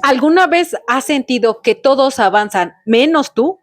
¿Alguna vez has sentido que todos avanzan menos tú?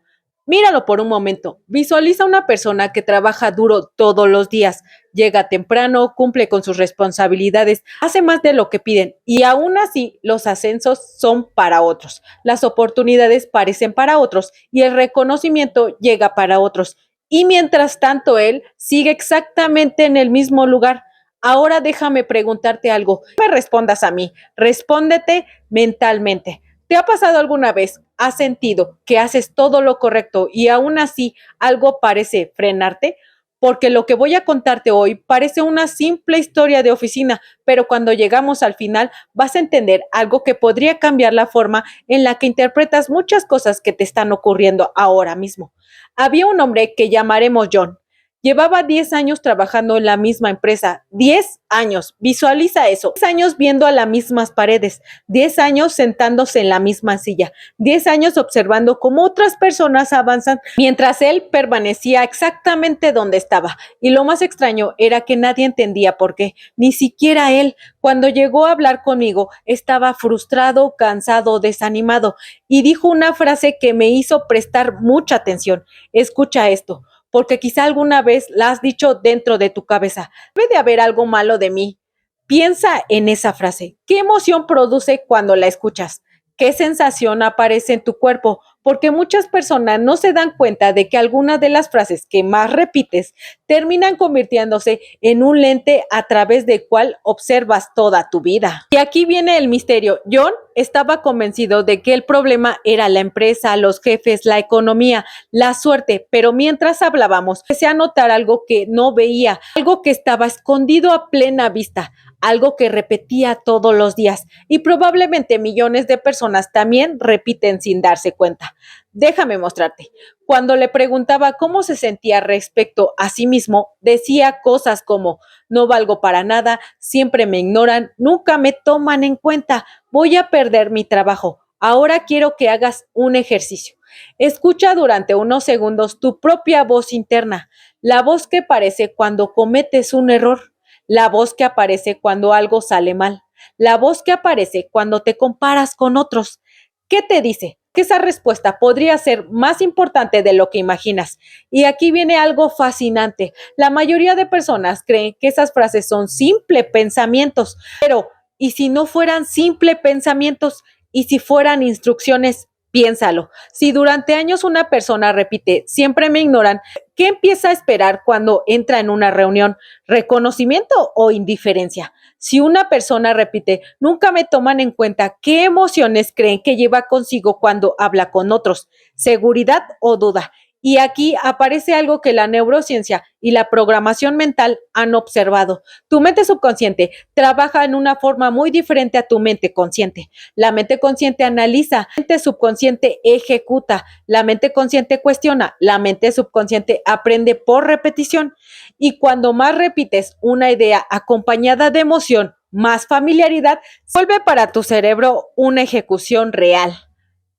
Míralo por un momento. Visualiza una persona que trabaja duro todos los días, llega temprano, cumple con sus responsabilidades, hace más de lo que piden y aún así los ascensos son para otros, las oportunidades parecen para otros y el reconocimiento llega para otros. Y mientras tanto él sigue exactamente en el mismo lugar. Ahora déjame preguntarte algo. No me respondas a mí, respóndete mentalmente. ¿Te ha pasado alguna vez? ¿Has sentido que haces todo lo correcto y aún así algo parece frenarte? Porque lo que voy a contarte hoy parece una simple historia de oficina, pero cuando llegamos al final vas a entender algo que podría cambiar la forma en la que interpretas muchas cosas que te están ocurriendo ahora mismo. Había un hombre que llamaremos John. Llevaba 10 años trabajando en la misma empresa. 10 años. Visualiza eso. 10 años viendo a las mismas paredes. 10 años sentándose en la misma silla. 10 años observando cómo otras personas avanzan mientras él permanecía exactamente donde estaba. Y lo más extraño era que nadie entendía por qué. Ni siquiera él. Cuando llegó a hablar conmigo, estaba frustrado, cansado, desanimado. Y dijo una frase que me hizo prestar mucha atención. Escucha esto, porque quizá alguna vez la has dicho dentro de tu cabeza. Debe de haber algo malo de mí. Piensa en esa frase. ¿Qué emoción produce cuando la escuchas? ¿Qué sensación aparece en tu cuerpo? Porque muchas personas no se dan cuenta de que algunas de las frases que más repites terminan convirtiéndose en un lente a través del cual observas toda tu vida. Y aquí viene el misterio. John estaba convencido de que el problema era la empresa, los jefes, la economía, la suerte, pero mientras hablábamos, empecé a notar algo que no veía, algo que estaba escondido a plena vista, algo que repetía todos los días y probablemente millones de personas también repiten sin darse cuenta. Déjame mostrarte. Cuando le preguntaba cómo se sentía respecto a sí mismo, decía cosas como: no valgo para nada, siempre me ignoran, nunca me toman en cuenta, voy a perder mi trabajo. Ahora quiero que hagas un ejercicio. Escucha durante unos segundos tu propia voz interna, la voz que aparece cuando cometes un error, la voz que aparece cuando algo sale mal, la voz que aparece cuando te comparas con otros. ¿Qué te dice? Que esa respuesta podría ser más importante de lo que imaginas. Y aquí viene algo fascinante. La mayoría de personas creen que esas frases son simples pensamientos, pero ¿y si no fueran simples pensamientos? ¿Y si fueran instrucciones? Piénsalo. Si durante años una persona repite, siempre me ignoran, ¿qué empieza a esperar cuando entra en una reunión? ¿Reconocimiento o indiferencia? Si una persona repite, nunca me toman en cuenta, ¿qué emociones creen que lleva consigo cuando habla con otros? ¿Seguridad o duda? Y aquí aparece algo que la neurociencia y la programación mental han observado. Tu mente subconsciente trabaja en una forma muy diferente a tu mente consciente. La mente consciente analiza, la mente subconsciente ejecuta, la mente consciente cuestiona, la mente subconsciente aprende por repetición. Y cuando más repites una idea acompañada de emoción, más familiaridad, vuelve para tu cerebro una ejecución real.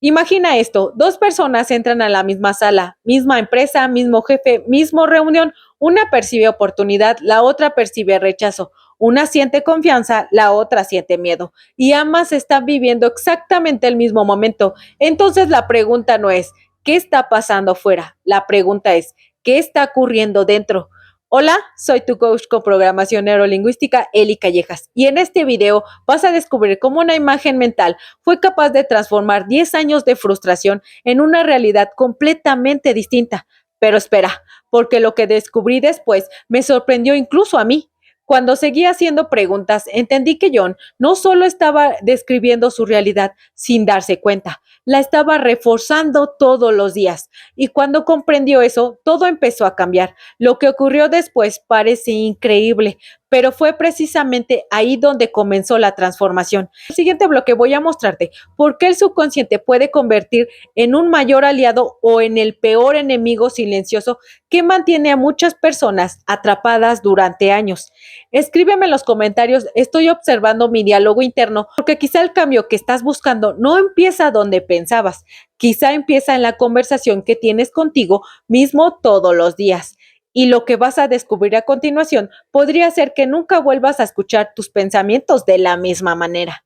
Imagina esto: dos personas entran a la misma sala, misma empresa, mismo jefe, mismo reunión. Una percibe oportunidad, la otra percibe rechazo. Una siente confianza, la otra siente miedo. Y ambas están viviendo exactamente el mismo momento. Entonces la pregunta no es ¿qué está pasando fuera? La pregunta es ¿qué está ocurriendo dentro? Hola, soy tu coach con programación neurolingüística, Eli Callejas, y en este video vas a descubrir cómo una imagen mental fue capaz de transformar 10 años de frustración en una realidad completamente distinta. Pero espera, porque lo que descubrí después me sorprendió incluso a mí. Cuando seguí haciendo preguntas, entendí que John no solo estaba describiendo su realidad sin darse cuenta, la estaba reforzando todos los días. Y cuando comprendió eso, todo empezó a cambiar. Lo que ocurrió después parece increíble, pero fue precisamente ahí donde comenzó la transformación. En el siguiente bloque voy a mostrarte por qué el subconsciente puede convertir en un mayor aliado o en el peor enemigo silencioso que mantiene a muchas personas atrapadas durante años. Escríbeme en los comentarios, estoy observando mi diálogo interno, porque quizá el cambio que estás buscando no empieza donde pensabas, quizá empieza en la conversación que tienes contigo mismo todos los días. Y lo que vas a descubrir a continuación podría ser que nunca vuelvas a escuchar tus pensamientos de la misma manera.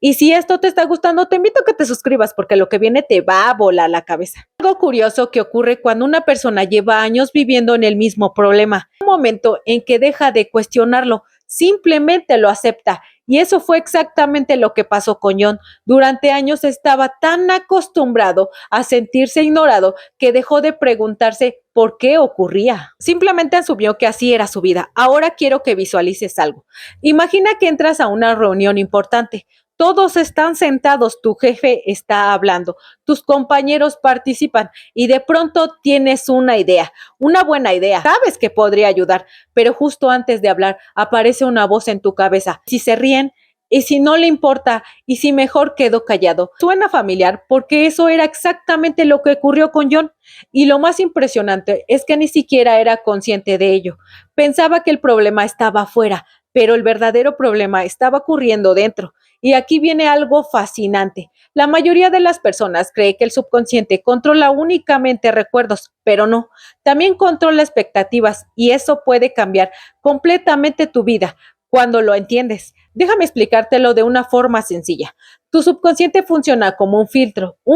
Y si esto te está gustando, te invito a que te suscribas porque lo que viene te va a volar la cabeza. Algo curioso que ocurre cuando una persona lleva años viviendo en el mismo problema. Un momento en que deja de cuestionarlo, simplemente lo acepta. Y eso fue exactamente lo que pasó con John. Durante años estaba tan acostumbrado a sentirse ignorado que dejó de preguntarse por qué ocurría. Simplemente asumió que así era su vida. Ahora quiero que visualices algo. Imagina que entras a una reunión importante. Todos están sentados, tu jefe está hablando, tus compañeros participan y de pronto tienes una idea, una buena idea. Sabes que podría ayudar, pero justo antes de hablar aparece una voz en tu cabeza. Si se ríen, y si no le importa, y si mejor quedo callado. Suena familiar porque eso era exactamente lo que ocurrió con John. Y lo más impresionante es que ni siquiera era consciente de ello. Pensaba que el problema estaba afuera, pero el verdadero problema estaba ocurriendo dentro. Y aquí viene algo fascinante. La mayoría de las personas cree que el subconsciente controla únicamente recuerdos, pero no, también controla expectativas y eso puede cambiar completamente tu vida cuando lo entiendes. Déjame explicártelo de una forma sencilla. Tu subconsciente funciona como un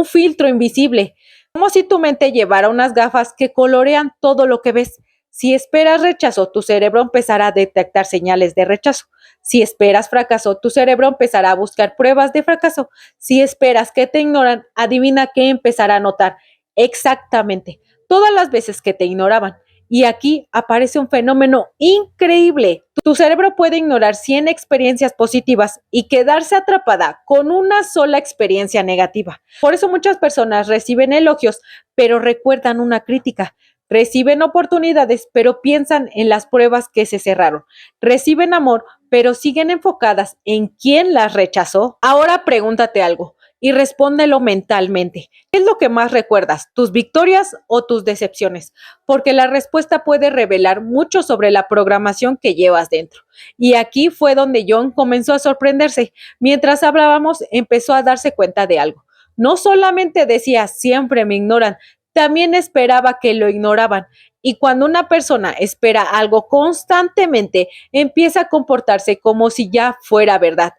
filtro invisible, como si tu mente llevara unas gafas que colorean todo lo que ves. Si esperas rechazo, tu cerebro empezará a detectar señales de rechazo. Si esperas fracaso, tu cerebro empezará a buscar pruebas de fracaso. Si esperas que te ignoran, adivina qué empezará a notar. Exactamente, todas las veces que te ignoraban. Y aquí aparece un fenómeno increíble. Tu cerebro puede ignorar 100 experiencias positivas y quedarse atrapada con una sola experiencia negativa. Por eso muchas personas reciben elogios, pero recuerdan una crítica. Reciben oportunidades, pero piensan en las pruebas que se cerraron. Reciben amor, pero siguen enfocadas en quién las rechazó. Ahora pregúntate algo y respóndelo mentalmente. ¿Qué es lo que más recuerdas? ¿Tus victorias o tus decepciones? Porque la respuesta puede revelar mucho sobre la programación que llevas dentro. Y aquí fue donde John comenzó a sorprenderse. Mientras hablábamos, empezó a darse cuenta de algo. No solamente decía, siempre me ignoran, también esperaba que lo ignoraban. Y cuando una persona espera algo constantemente, empieza a comportarse como si ya fuera verdad.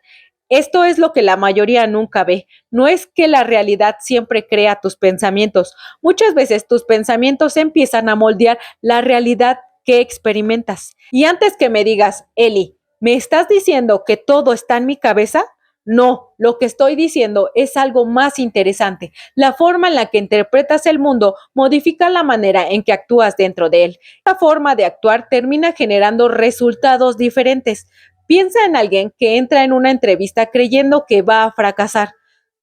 Esto es lo que la mayoría nunca ve. No es que la realidad siempre crea tus pensamientos. Muchas veces tus pensamientos empiezan a moldear la realidad que experimentas. Y antes que me digas, Eli, ¿me estás diciendo que todo está en mi cabeza? No, lo que estoy diciendo es algo más interesante. La forma en la que interpretas el mundo modifica la manera en que actúas dentro de él. Esta forma de actuar termina generando resultados diferentes. Piensa en alguien que entra en una entrevista creyendo que va a fracasar.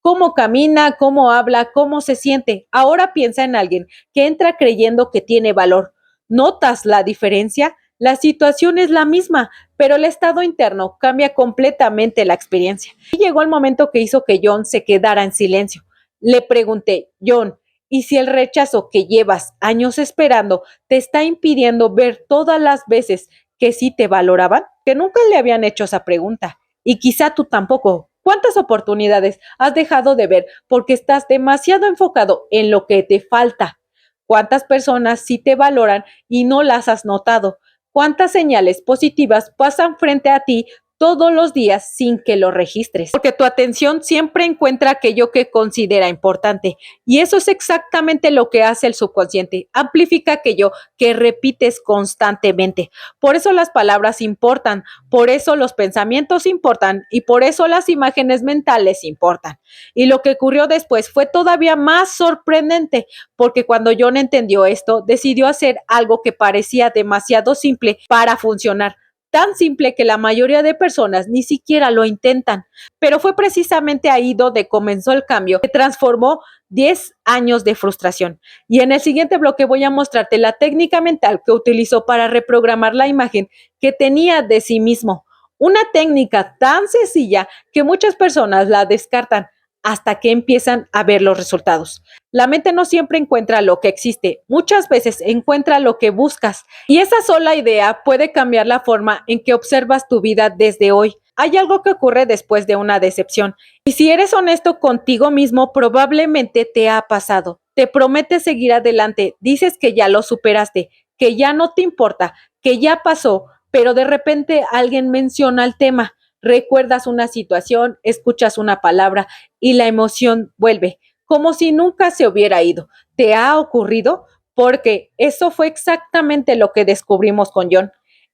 Cómo camina, cómo habla, cómo se siente. Ahora piensa en alguien que entra creyendo que tiene valor. ¿Notas la diferencia? La situación es la misma, pero el estado interno cambia completamente la experiencia. Y llegó el momento que hizo que John se quedara en silencio. Le pregunté, John, ¿y si el rechazo que llevas años esperando te está impidiendo ver todas las veces que sí te valoraban? Que nunca le habían hecho esa pregunta. Y quizá tú tampoco. ¿Cuántas oportunidades has dejado de ver porque estás demasiado enfocado en lo que te falta? ¿Cuántas personas sí te valoran y no las has notado? ¿Cuántas señales positivas pasan frente a ti todos los días sin que lo registres? Porque tu atención siempre encuentra aquello que considera importante y eso es exactamente lo que hace el subconsciente. Amplifica aquello que repites constantemente. Por eso las palabras importan, por eso los pensamientos importan y por eso las imágenes mentales importan. Y lo que ocurrió después fue todavía más sorprendente, porque cuando John entendió esto, decidió hacer algo que parecía demasiado simple para funcionar. Tan simple que la mayoría de personas ni siquiera lo intentan. Pero fue precisamente ahí donde comenzó el cambio que transformó 10 años de frustración. Y en el siguiente bloque voy a mostrarte la técnica mental que utilizó para reprogramar la imagen que tenía de sí mismo. Una técnica tan sencilla que muchas personas la descartan hasta que empiezan a ver los resultados. La mente no siempre encuentra lo que existe, muchas veces encuentra lo que buscas y esa sola idea puede cambiar la forma en que observas tu vida desde hoy. Hay algo que ocurre después de una decepción y si eres honesto contigo mismo probablemente te ha pasado. Te prometes seguir adelante, dices que ya lo superaste, que ya no te importa, que ya pasó, pero de repente alguien menciona el tema. recuerdas una situación, escuchas una palabra y la emoción vuelve, como si nunca se hubiera ido. ¿Te ha ocurrido? Porque eso fue exactamente lo que descubrimos con John.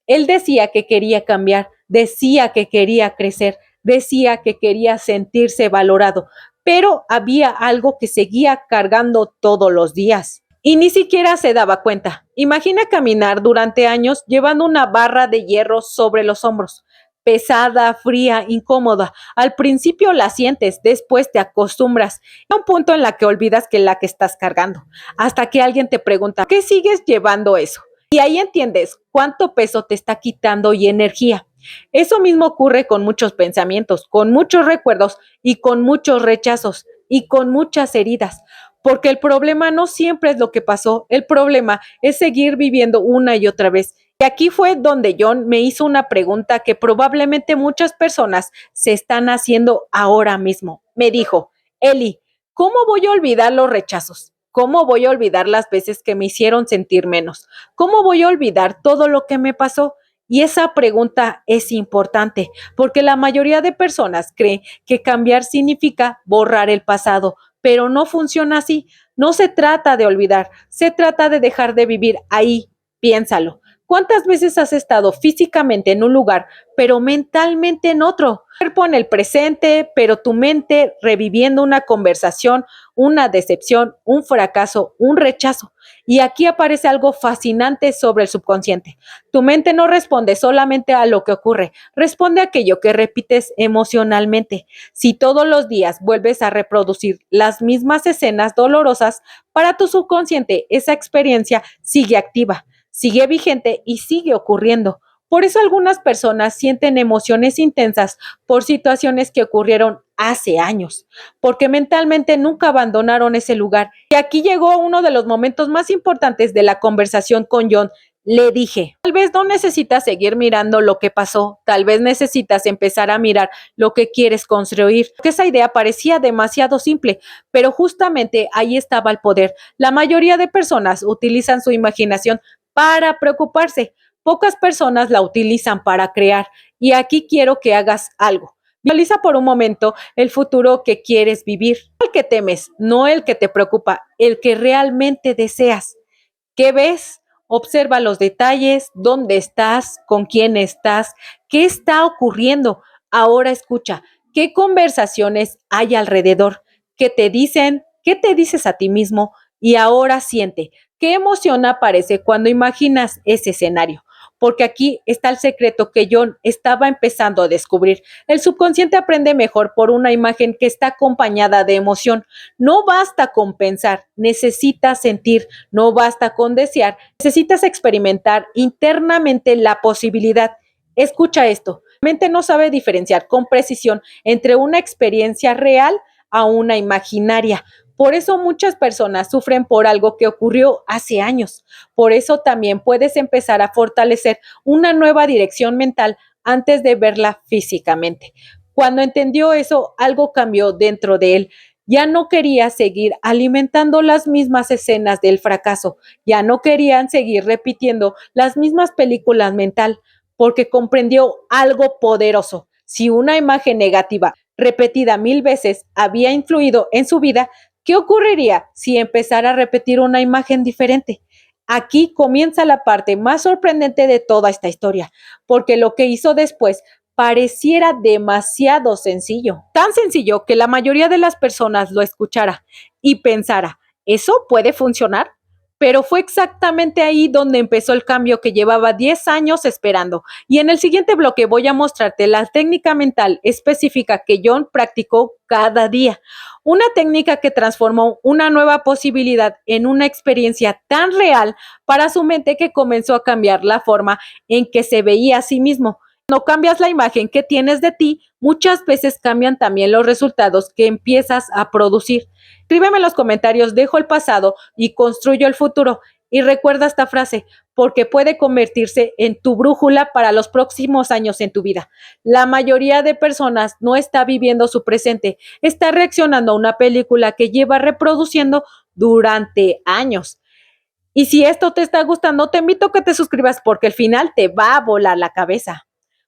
Él decía que quería cambiar, decía que quería crecer, decía que quería sentirse valorado, pero había algo que seguía cargando todos los días. Y ni siquiera se daba cuenta. Imagina caminar durante años llevando una barra de hierro sobre los hombros, pesada, fría, incómoda. Al principio la sientes, después te acostumbras. A un punto en la que olvidas que la que estás cargando, hasta que alguien te pregunta, ¿por qué sigues llevando eso? Y ahí entiendes cuánto peso te está quitando y energía. Eso mismo ocurre con muchos pensamientos, con muchos recuerdos y con muchos rechazos y con muchas heridas. Porque el problema no siempre es lo que pasó, el problema es seguir viviendo una y otra vez. Y aquí fue donde John me hizo una pregunta que probablemente muchas personas se están haciendo ahora mismo. Me dijo, Eli, ¿cómo voy a olvidar los rechazos? ¿Cómo voy a olvidar las veces que me hicieron sentir menos? ¿Cómo voy a olvidar todo lo que me pasó? Y esa pregunta es importante porque la mayoría de personas cree que cambiar significa borrar el pasado, pero no funciona así. No se trata de olvidar, se trata de dejar de vivir ahí. Piénsalo. ¿Cuántas veces has estado físicamente en un lugar, pero mentalmente en otro? Tu cuerpo en el presente, pero tu mente reviviendo una conversación, una decepción, un fracaso, un rechazo. Y aquí aparece algo fascinante sobre el subconsciente. Tu mente no responde solamente a lo que ocurre, responde a aquello que repites emocionalmente. Si todos los días vuelves a reproducir las mismas escenas dolorosas, para tu subconsciente esa experiencia sigue activa, sigue vigente y sigue ocurriendo. Por eso algunas personas sienten emociones intensas por situaciones que ocurrieron hace años, porque mentalmente nunca abandonaron ese lugar. Y aquí llegó uno de los momentos más importantes de la conversación con John. Le dije, tal vez no necesitas seguir mirando lo que pasó, tal vez necesitas empezar a mirar lo que quieres construir. Que esa idea parecía demasiado simple, pero justamente ahí estaba el poder. La mayoría de personas utilizan su imaginación para preocuparse. Pocas personas la utilizan para crear. Y aquí quiero que hagas algo. Visualiza por un momento el futuro que quieres vivir, no el que temes, no el que te preocupa, el que realmente deseas. ¿Qué ves? Observa los detalles, dónde estás, con quién estás, qué está ocurriendo. Ahora escucha, qué conversaciones hay alrededor, qué te dicen, qué te dices a ti mismo y ahora siente, qué emoción aparece cuando imaginas ese escenario. Porque aquí está el secreto que John estaba empezando a descubrir. El subconsciente aprende mejor por una imagen que está acompañada de emoción. No basta con pensar, necesitas sentir, no basta con desear, necesitas experimentar internamente la posibilidad. Escucha esto, la mente no sabe diferenciar con precisión entre una experiencia real a una imaginaria. Por eso muchas personas sufren por algo que ocurrió hace años. Por eso también puedes empezar a fortalecer una nueva dirección mental antes de verla físicamente. Cuando entendió eso, algo cambió dentro de él. Ya no quería seguir alimentando las mismas escenas del fracaso, ya no querían seguir repitiendo las mismas películas mental, porque comprendió algo poderoso. Si una imagen negativa repetida 1000 veces había influido en su vida, ¿qué ocurriría si empezara a repetir una imagen diferente? Aquí comienza la parte más sorprendente de toda esta historia, porque lo que hizo después pareciera demasiado sencillo. Tan sencillo que la mayoría de las personas lo escuchara y pensara, ¿eso puede funcionar? Pero fue exactamente ahí donde empezó el cambio que llevaba 10 años esperando. Y en el siguiente bloque voy a mostrarte la técnica mental específica que John practicó cada día. Una técnica que transformó una nueva posibilidad en una experiencia tan real para su mente que comenzó a cambiar la forma en que se veía a sí mismo. Cuando cambias la imagen que tienes de ti, muchas veces cambian también los resultados que empiezas a producir. Escríbeme en los comentarios, dejo el pasado y construyo el futuro. Y recuerda esta frase, porque puede convertirse en tu brújula para los próximos años en tu vida. La mayoría de personas no está viviendo su presente, está reaccionando a una película que lleva reproduciendo durante años. Y si esto te está gustando, te invito a que te suscribas porque al final te va a volar la cabeza.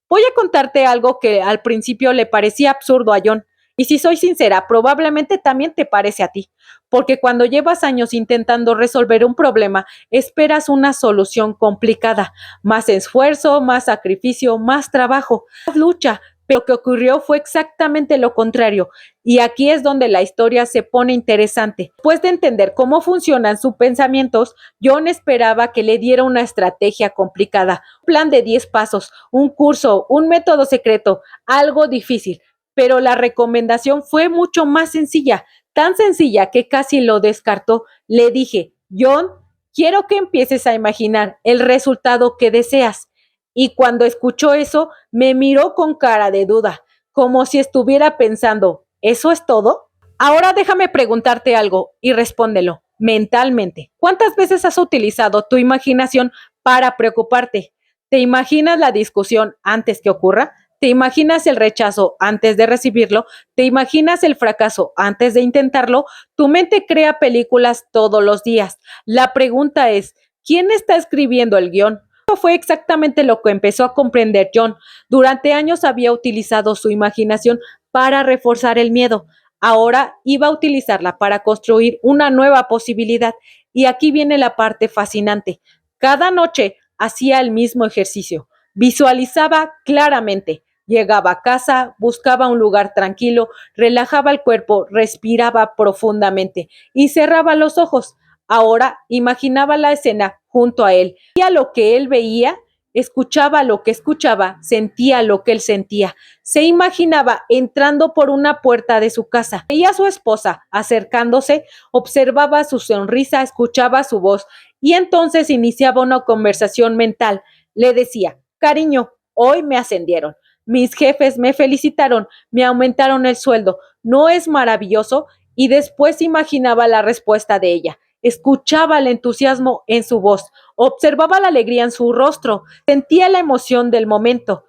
Voy a contarte algo que al principio le parecía absurdo a John. Y si soy sincera, probablemente también te parece a ti, porque cuando llevas años intentando resolver un problema, esperas una solución complicada, más esfuerzo, más sacrificio, más trabajo, más lucha. Pero lo que ocurrió fue exactamente lo contrario, y aquí es donde la historia se pone interesante. Después de entender cómo funcionan sus pensamientos, John esperaba que le diera una estrategia complicada, un plan de 10 pasos, un curso, un método secreto, algo difícil. Pero la recomendación fue mucho más sencilla, tan sencilla que casi lo descartó. Le dije, John, quiero que empieces a imaginar el resultado que deseas. Y cuando escuchó eso, me miró con cara de duda, como si estuviera pensando, ¿eso es todo? Ahora déjame preguntarte algo y respóndelo mentalmente. ¿Cuántas veces has utilizado tu imaginación para preocuparte? ¿Te imaginas la discusión antes que ocurra? ¿Te imaginas el rechazo antes de recibirlo? ¿Te imaginas el fracaso antes de intentarlo? Tu mente crea películas todos los días. La pregunta es, ¿quién está escribiendo el guión? Eso fue exactamente lo que empezó a comprender John. Durante años había utilizado su imaginación para reforzar el miedo. Ahora iba a utilizarla para construir una nueva posibilidad. Y aquí viene la parte fascinante. Cada noche hacía el mismo ejercicio. Visualizaba claramente. Llegaba a casa, buscaba un lugar tranquilo, relajaba el cuerpo, respiraba profundamente y cerraba los ojos. Ahora imaginaba la escena junto a él. Veía lo que él veía, escuchaba lo que escuchaba, sentía lo que él sentía. Se imaginaba entrando por una puerta de su casa. Veía a su esposa acercándose, observaba su sonrisa, escuchaba su voz y entonces iniciaba una conversación mental. Le decía, cariño, hoy me ascendieron. Mis jefes me felicitaron, me aumentaron el sueldo. ¿No es maravilloso? Y después imaginaba la respuesta de ella. Escuchaba el entusiasmo en su voz, observaba la alegría en su rostro, sentía la emoción del momento.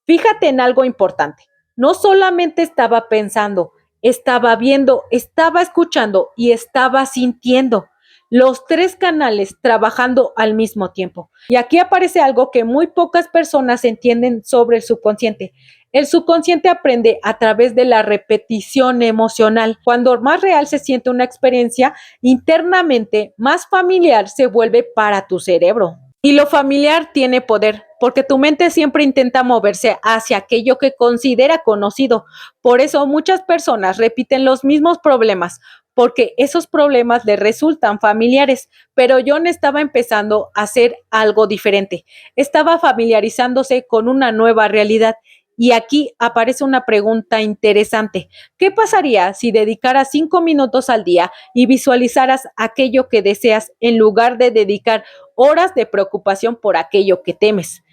Fíjate en algo importante. No solamente estaba pensando, estaba viendo, estaba escuchando y estaba sintiendo. Los tres canales trabajando al mismo tiempo. Y aquí aparece algo que muy pocas personas entienden sobre el subconsciente. El subconsciente aprende a través de la repetición emocional. Cuando más real se siente una experiencia, internamente más familiar se vuelve para tu cerebro. Y lo familiar tiene poder, porque tu mente siempre intenta moverse hacia aquello que considera conocido. Por eso muchas personas repiten los mismos problemas, porque esos problemas le resultan familiares. Pero John estaba empezando a hacer algo diferente. Estaba familiarizándose con una nueva realidad. Y aquí aparece una pregunta interesante. ¿Qué pasaría si dedicaras 5 minutos al día y visualizaras aquello que deseas en lugar de dedicar horas de preocupación por aquello que temes?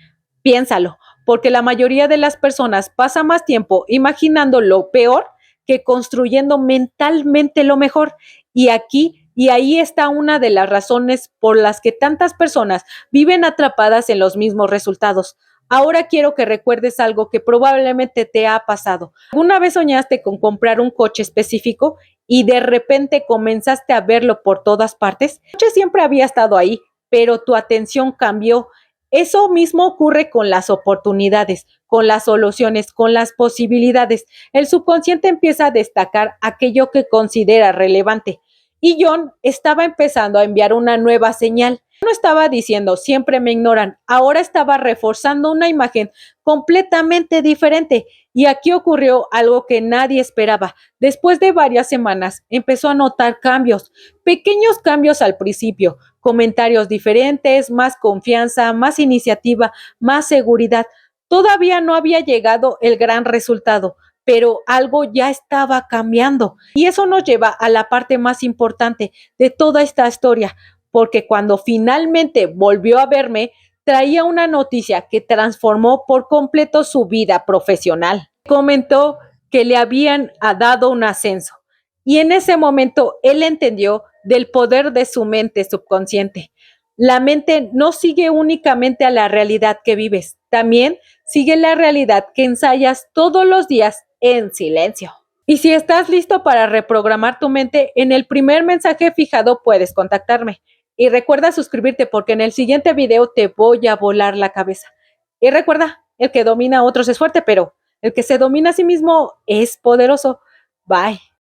Piénsalo, porque la mayoría de las personas pasa más tiempo imaginando lo peor que construyendo mentalmente lo mejor. Y ahí está una de las razones por las que tantas personas viven atrapadas en los mismos resultados. Ahora quiero que recuerdes algo que probablemente te ha pasado. ¿Alguna vez soñaste con comprar un coche específico y de repente comenzaste a verlo por todas partes? El coche siempre había estado ahí, pero tu atención cambió. Eso mismo ocurre con las oportunidades, con las soluciones, con las posibilidades. El subconsciente empieza a destacar aquello que considera relevante. Y John estaba empezando a enviar una nueva señal. No estaba diciendo siempre me ignoran, ahora estaba reforzando una imagen completamente diferente. Y aquí ocurrió algo que nadie esperaba. Después de varias semanas empezó a notar cambios, pequeños cambios al principio, comentarios diferentes, más confianza, más iniciativa, más seguridad. Todavía no había llegado el gran resultado, pero algo ya estaba cambiando. Y eso nos lleva a la parte más importante de toda esta historia, porque cuando finalmente volvió a verme, traía una noticia que transformó por completo su vida profesional. Comentó que le habían dado un ascenso y en ese momento él entendió del poder de su mente subconsciente. La mente no sigue únicamente a la realidad que vives, también sigue la realidad que ensayas todos los días en silencio. Y si estás listo para reprogramar tu mente, en el primer mensaje fijado puedes contactarme. Y recuerda suscribirte porque en el siguiente video te voy a volar la cabeza. Y recuerda, El que domina a otros es fuerte, pero el que se domina a sí mismo es poderoso. Bye.